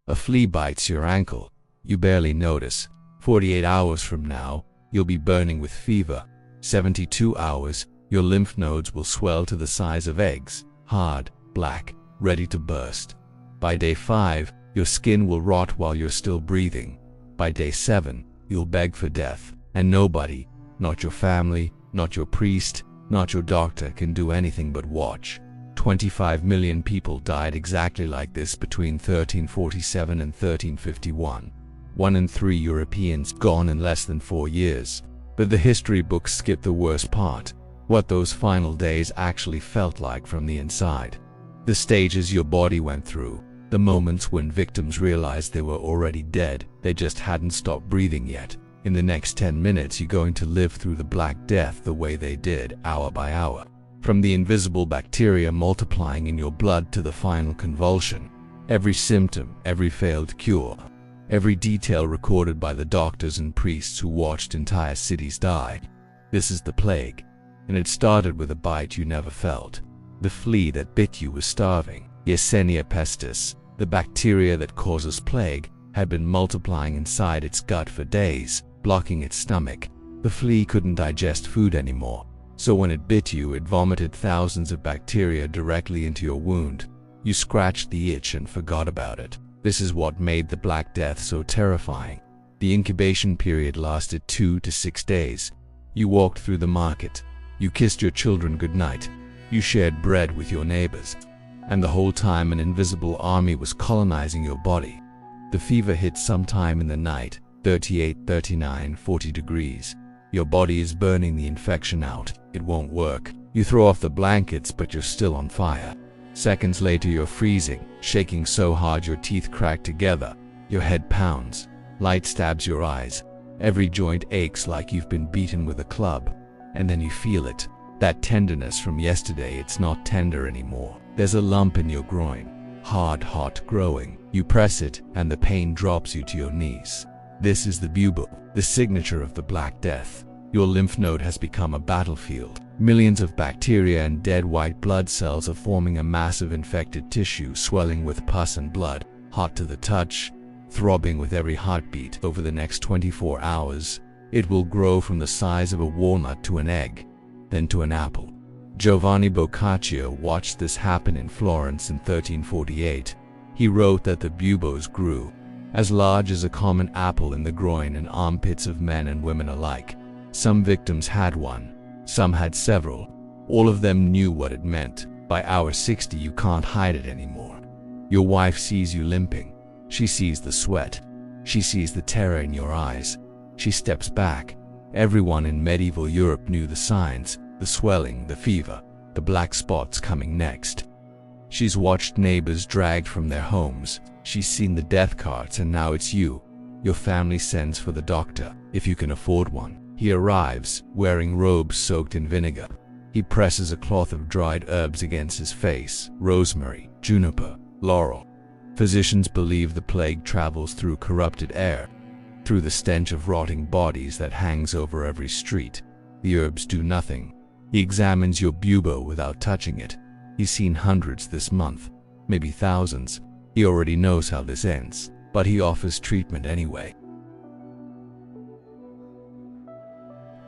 A flea bites your ankle. You barely notice. 48 hours from now, you'll be burning with fever. 72 hours, your lymph nodes will swell to the size of eggs, hard, black, ready to burst. By day 5, your skin will rot while you're still breathing. By day 7, you'll beg for death, and nobody, not your family, not your priest, not your doctor, can do anything but watch. 25 million people died exactly like this between 1347 and 1351. 1 in 3 Europeans gone in less than 4 years. But the history books skip the worst part, what those final days actually felt like from the inside. The stages your body went through, the moments when victims realized they were already dead, they just hadn't stopped breathing yet. In the next 10 minutes you're going to live through the Black Death the way they did, hour by hour. From the invisible bacteria multiplying in your blood to the final convulsion. Every symptom, every failed cure, every detail recorded by the doctors and priests who watched entire cities die. This is the plague, and it started with a bite you never felt. The flea that bit you was starving. Yersinia pestis, the bacteria that causes plague, had been multiplying inside its gut for days, blocking its stomach. The flea couldn't digest food anymore, so when it bit you, it vomited thousands of bacteria directly into your wound. You scratched the itch and forgot about it. This is what made the Black Death so terrifying. The incubation period lasted 2 to 6 days. You walked through the market. You kissed your children goodnight. You shared bread with your neighbors. And the whole time an invisible army was colonizing your body. The fever hit sometime in the night, 38, 39, 40 degrees. Your body is burning the infection out. It won't work. You throw off the blankets, but you're still on fire. Seconds later you're freezing, shaking so hard your teeth crack together. Your head pounds. Light stabs your eyes. Every joint aches like you've been beaten with a club. And then you feel it. That tenderness from yesterday, it's not tender anymore. There's a lump in your groin. Hard, hot, growing. You press it, and the pain drops you to your knees. This is the bubo, the signature of the Black Death. Your lymph node has become a battlefield. Millions of bacteria and dead white blood cells are forming a massive infected tissue, swelling with pus and blood, hot to the touch, throbbing with every heartbeat. Over the next 24 hours, it will grow from the size of a walnut to an egg, then to an apple. Giovanni Boccaccio watched this happen in Florence in 1348. He wrote that the buboes grew as large as a common apple in the groin and armpits of men and women alike. Some victims had one, some had several. All of them knew what it meant. By hour 60 you can't hide it anymore. Your wife sees you limping. She sees the sweat. She sees the terror in your eyes. She steps back. Everyone in medieval Europe knew the signs, the swelling, the fever, the black spots coming next. She's watched neighbors dragged from their homes. She's seen the death carts, and now it's you. Your family sends for the doctor, if you can afford one. He arrives, wearing robes soaked in vinegar. He presses a cloth of dried herbs against his face: rosemary, juniper, laurel. Physicians believe the plague travels through corrupted air, through the stench of rotting bodies that hangs over every street. The herbs do nothing. He examines your bubo without touching it. He's seen hundreds this month, maybe thousands. He already knows how this ends, but he offers treatment anyway.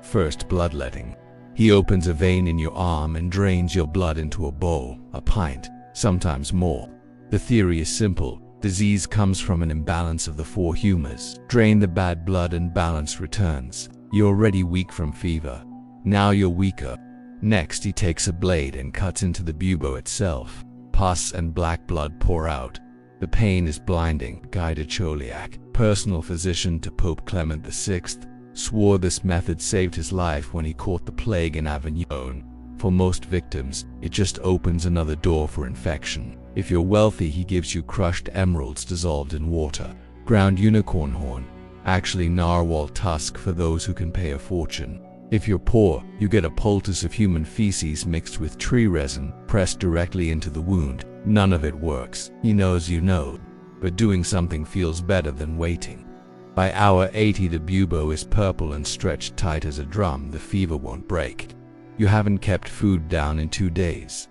First, bloodletting. He opens a vein in your arm and drains your blood into a bowl, a pint, sometimes more. The theory is simple. Disease comes from an imbalance of the 4 humors. Drain the bad blood and balance returns. You're already weak from fever. Now you're weaker. Next, he takes a blade and cuts into the bubo itself. Pus and black blood pour out. The pain is blinding. Guy de Chauliac, personal physician to Pope Clement VI, swore this method saved his life when he caught the plague in Avignon. For most victims, it just opens another door for infection. If you're wealthy, he gives you crushed emeralds dissolved in water, ground unicorn horn, actually narwhal tusk for those who can pay a fortune. If you're poor, you get a poultice of human feces mixed with tree resin, pressed directly into the wound. None of it works. He knows you know, but doing something feels better than waiting. By hour 80 the bubo is purple and stretched tight as a drum. The fever won't break. You haven't kept food down in 2 days.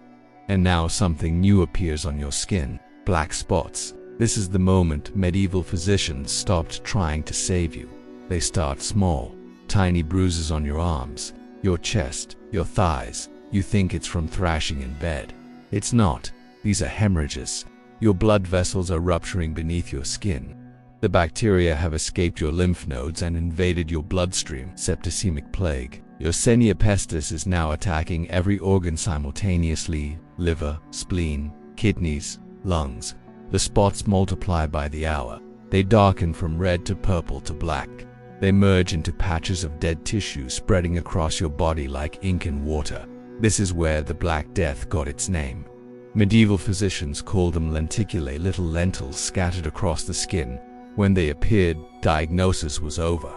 And now something new appears on your skin. Black spots. This is the moment medieval physicians stopped trying to save you. They start small, tiny bruises on your arms, your chest, your thighs. You think it's from thrashing in bed. It's not. These are hemorrhages. Your blood vessels are rupturing beneath your skin. The bacteria have escaped your lymph nodes and invaded your bloodstream. Septicemic plague. Yersinia pestis is now attacking every organ simultaneously: liver, spleen, kidneys, lungs. The spots multiply by the hour. They darken from red to purple to black. They merge into patches of dead tissue spreading across your body like ink in water. This is where the Black Death got its name. Medieval physicians called them lenticulae, little lentils scattered across the skin. When they appeared, diagnosis was over.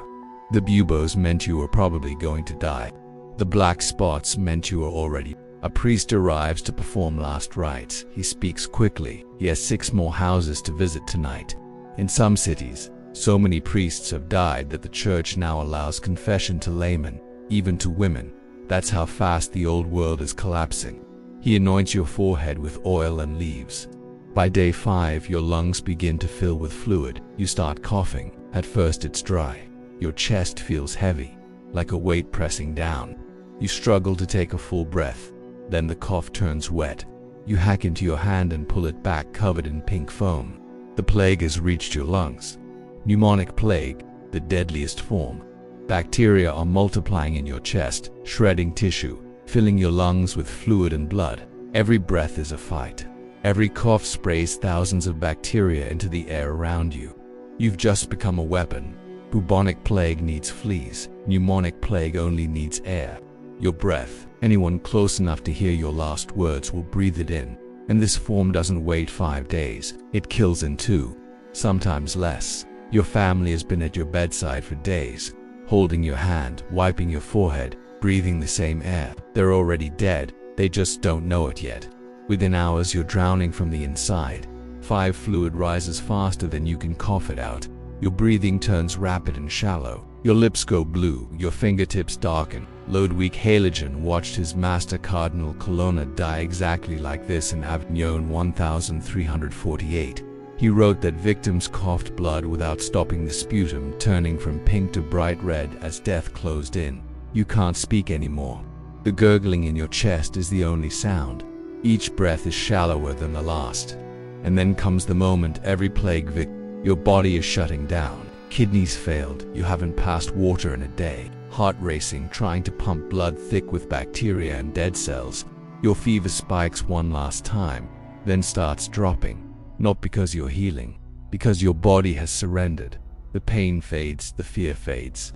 The buboes meant you were probably going to die. The black spots meant you were already. A priest arrives to perform last rites. He speaks quickly. He has 6 more houses to visit tonight. In some cities, so many priests have died that the church now allows confession to laymen, even to women. That's how fast the old world is collapsing. He anoints your forehead with oil and leaves. By day 5, your lungs begin to fill with fluid. You start coughing. At first it's dry. Your chest feels heavy, like a weight pressing down. You struggle to take a full breath. Then the cough turns wet. You hack into your hand and pull it back, covered in pink foam. The plague has reached your lungs. Pneumonic plague, the deadliest form. Bacteria are multiplying in your chest, shredding tissue, filling your lungs with fluid and blood. Every breath is a fight. Every cough sprays thousands of bacteria into the air around you. You've just become a weapon. Bubonic plague needs fleas. Pneumonic plague only needs air. Your breath. Anyone close enough to hear your last words will breathe it in. And this form doesn't wait 5 days. It kills in 2, sometimes less. Your family has been at your bedside for days, holding your hand, wiping your forehead, breathing the same air. They're already dead. They just don't know it yet. Within hours, you're drowning from the inside. Fluid rises faster than you can cough it out. Your breathing turns rapid and shallow. Your lips go blue. Your fingertips darken. Ludwig Halogen watched his master Cardinal Colonna die exactly like this in Avignon 1348. He wrote that victims coughed blood without stopping the sputum, turning from pink to bright red as death closed in. You can't speak anymore. The gurgling in your chest is the only sound. Each breath is shallower than the last. And then comes the moment every plague victim. Your body is shutting down. Kidneys failed. You haven't passed water in a day. Heart racing, trying to pump blood thick with bacteria and dead cells. Your fever spikes one last time, then starts dropping. Not because you're healing, because your body has surrendered. The pain fades, the fear fades.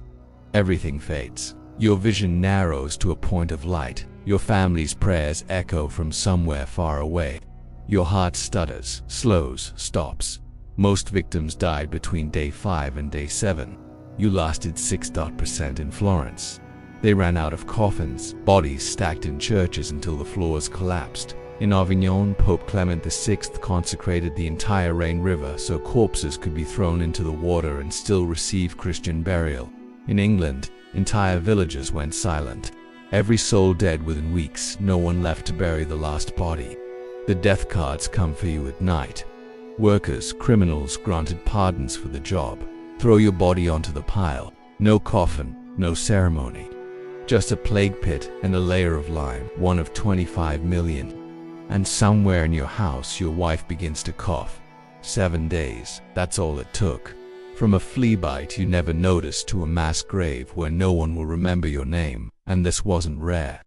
Everything fades. Your vision narrows to a point of light. Your family's prayers echo from somewhere far away. Your heart stutters, slows, stops. Most victims died between day 5 and day 7. You lasted 6% in Florence. They ran out of coffins, bodies stacked in churches until the floors collapsed. In Avignon, Pope Clement VI consecrated the entire Rhine River so corpses could be thrown into the water and still receive Christian burial. In England, entire villages went silent. Every soul dead within weeks, no one left to bury the last body. The death cards come for you at night. Workers, criminals granted pardons for the job. Throw your body onto the pile. No coffin, no ceremony. Just a plague pit and a layer of lime, one of 25 million. And somewhere in your house, your wife begins to cough. 7 days, that's all it took. From a flea bite you never noticed to a mass grave where no one will remember your name, and this wasn't rare.